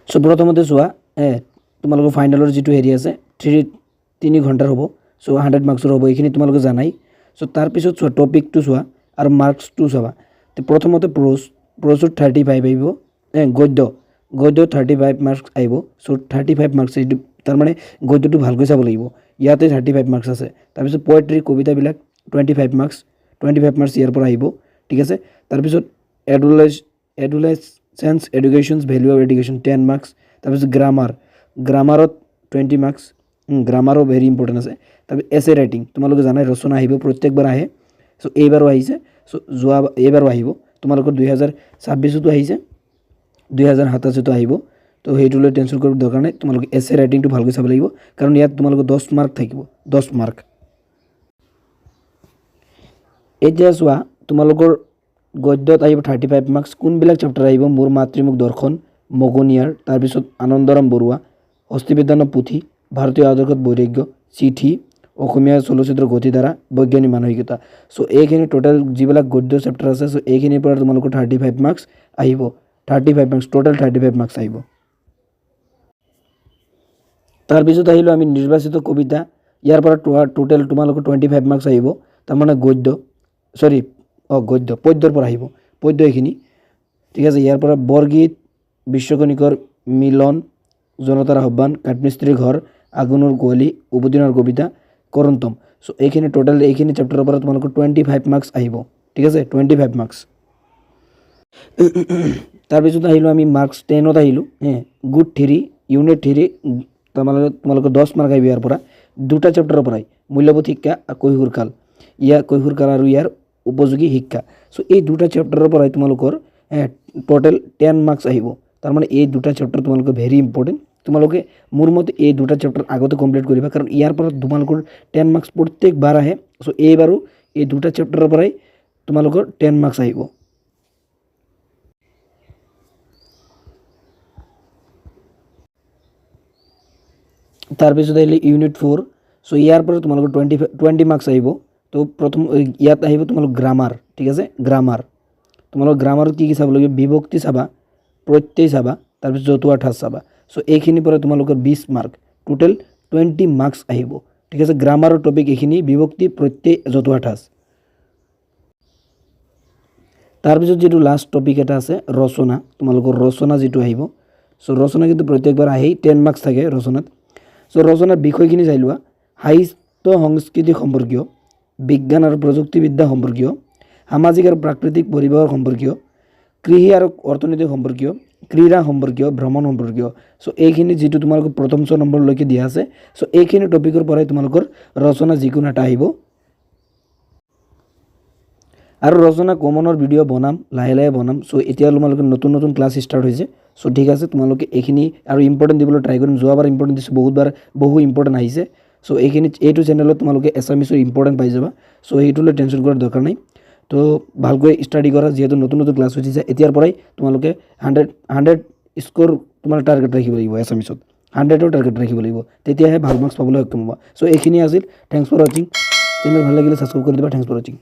so প্ৰথমতে চোৱা তোমালোকৰ ফাইনেলৰ যেটো হেৰি আছে 3 ঘণ্টাৰ হ'ব সো 100 মাৰ্কছৰ হ'ব এইখিনি তোমালোকে জানাই সো তাৰ পিছত চোৱা টপিকটো চোৱা আৰু মাৰ্কছটো চাবা তে প্ৰথমতে প্ৰজত 35 আহিব গদ্য 35 মাৰ্কছ আহিব সো 35 মাৰ্কছ তাৰ মানে গদ্যটো ভালকৈ চাব লাগিব ইয়াতে 35 মাৰ্কছ আছে তাৰ পিছত পোয়েট্ৰি কবিতাবিলাক 25 মাৰ্কছ ইয়াৰ পৰা আহিব ঠিক আছে তাৰ পিছত adolescence educations value of education 10 marks তাৰ পিছত গ্ৰামাৰত 20 মাৰ্কস গ্ৰামাৰো ভেৰি ইম্পৰ্টেন্ট আছে তাৰ পিছত এছে ৰাইটিং তোমালোকে জানাই ৰচনা আহিব প্ৰত্যেকবাৰ আহে সো এইবাৰো আহিছে সো এইবাৰো আহিব তোমালোকৰ 2026 তো আহিছে 2027 তো আহিব তো হেইটোলৈ টেনচন কৰিব দৰকাৰ নাই তোমালোকে এছে ৰাইটিংটো ভালকৈ চাব লাগিব কাৰণ ইয়াত তোমালোকৰ 10 মাৰ্ক থাকিব 10 মাৰ্ক এতিয়া চোৱা তোমালোকৰ গদ্যত আহিব 35 মাৰ্কস কোনবিলাক চেপ্টাৰ আহিব মোৰ মাতৃমুখ দৰ্শন মগনিয়াৰ তাৰ পিছত আনন্দৰাম বৰুৱা হস্তিবিজ্ঞান পুথি ভাৰতীয় আদৰ্শত বৈৰাগ্য চিঠি অসমীয়া চলচ্চিত্ৰ গতিধাৰা বৈজ্ঞানিক মানসিকতা সো এইখিনি টোটাল যিবিলাক গদ্য চেপ্টাৰ আছে সো এইখিনিৰ পৰা তোমালোকৰ 35 মাৰ্কস আহিব 35 মাৰ্কস টোটাল 35 মাৰ্কস আহিব তাৰ পিছত আহিলো আমি নিৰ্বাচিত কবিতা ইয়াৰ পৰা টোটাল তোমালোকৰ 25 মাৰ্কস আহিব তাৰ মানে গদ্য পদ্যৰ পৰা আহিব পদ্য এখিনি ঠিক আছে ইয়াৰ পৰা বৰগীত বিশ্বকণিকৰ মিলন জনতাৰ আহ্বান কাঠমিস্ত্ৰীৰ ঘৰ আগুনৰ কোৱালি উপদিনৰ কবিতা কৰন্তম সো এইখিনি টোটাল এইখিনি চেপ্টাৰৰ পৰা তোমালোকৰ 25 মাৰ্কস আহিব ঠিক আছে 25 মাৰ্কস তাৰ পিছত আহিলো আমি মাৰ্কস 10 ত আহিলো গুড থিয়ৰী ইউনিট থিয়ৰী তোমালোকৰ 10 মাৰ্ক আহিব ইয়াৰ পৰা দুটা চেপ্টাৰৰ পৰা মূল্যবোধ শিক্ষা কৈশোৰকাল আৰু ইয়াৰ উপযোগী শিক্ষা সো এই দুটা চেপ্টাৰৰ পৰা তোমালোকৰ টোটাল 10 মাৰ্কস আহিব তাৰ মানে এই দুটা চেপ্টাৰ তোমালোকৰ ভেৰি ইম্পৰ্টেন্ট তোমালোকে মোৰ মতে এই দুটা চেপ্টাৰ আগতে কমপ্লিট কৰিবা কাৰণ ইয়াৰ পৰা তোমালোকৰ 10 মাৰ্কস প্ৰত্যেকবাৰ আহে সো এইবাৰো এই দুটা চেপ্টাৰৰ পৰাই তোমালোকৰ 10 মাৰ্কস আহিব তাৰ পিছত আহিলে ইউনিট 4 সো ইয়াৰ পৰা তোমালোকৰ 20 মাৰ্কস আহিব তো প্ৰথম ইয়াত আহিব তোমালোক গ্ৰামাৰ ঠিক আছে গ্ৰামাৰ তোমালোক গ্ৰামাৰত কি চাব লাগিব বিভক্তি চাবা প্ৰত্যয় চাবা তাৰ পিছত জতুৱা ঠাঁচ চাবা সো এইখিনি পৰা তোমালোকৰ 20 মাৰ্ক টোটাল 20 মাৰ্কস আহিব ঠিক আছে গ্ৰামাৰৰ টপিক এইখিনি বিভক্তি প্ৰত্যয় জতুৱা ঠাঁচ তাৰ পিছত যেটো লাষ্ট টপিক এটা আছে ৰচনা তোমালোকৰ ৰচনা যেটো আহিব সো ৰচনা কিন্তু প্ৰত্যেকবাৰ আহি 10 মাৰ্কস থাকে ৰচনাত সো ৰচনাৰ বিষয়খিনি চাই লোৱা সাহিত্য সংস্কৃতি সম্পৰ্কীয় বিজ্ঞান আৰু প্ৰযুক্তিবিদ্যা সম্পৰ্কীয় সামাজিক আৰু প্ৰাকৃতিক পৰিৱেশ সম্পৰ্কীয় কৃষি আৰু অৰ্থনীতি সম্পৰ্কীয় ক্ৰীড়া সম্পৰ্কীয় ভ্ৰমণ সম্পৰ্কীয় সো এইখিনি যেটো তোমালোকৰ প্ৰথম 6 নম্বৰ লৈকে দিয়া আছে সো এইখিনি টপিকৰ পৰাই তোমালোকৰ ৰচনা যিকোনো এটা আহিব আৰু ৰচনা কমনৰ ভিডিও বনাম লাহে বনাম সো এতিয়া তোমালোকৰ নতুন ক্লাস স্টাৰ্ট হৈছে সো ঠিক আছে তোমালোকে এইখিনি আৰু ইম্পৰ্টেন্ট দিবলৈ ট্ৰাই কৰিম যোৱাবাৰ ইম্পৰ্টেন্ট দিছো বহু ইম্পৰ্টেন্ট আহিছে সো এইখিনি এইটো চেনেলত তোমালোকে এছামিছৰ ইম্পৰ্টেন্ট পাই যাবা সো এইটোলৈ টেনচন কৰাৰ দৰকাৰ নাই তো ভালকৈ ষ্টাডি কৰা যেহেতু নতুন ক্লাস হৈছে এতিয়াৰ পৰাই তোমালোকে 100 স্কোৰ তোমাৰ টাৰ্গেট ৰাখিব লাগিব এছামিছত 100 ৰ টাৰ্গেট ৰাখিব লাগিব তেতিয়াহে ভাল মাৰ্কছ পাবলৈ সক্ষম হ'বা সো এইখিনি আছিল থ্যাঙ্কস ফৰ ওয়াচিং চেনেল ভাল লাগিলে সাবস্ক্ৰাইব কৰি দিবা থ্যাঙ্কস ফৰ ওয়াচিং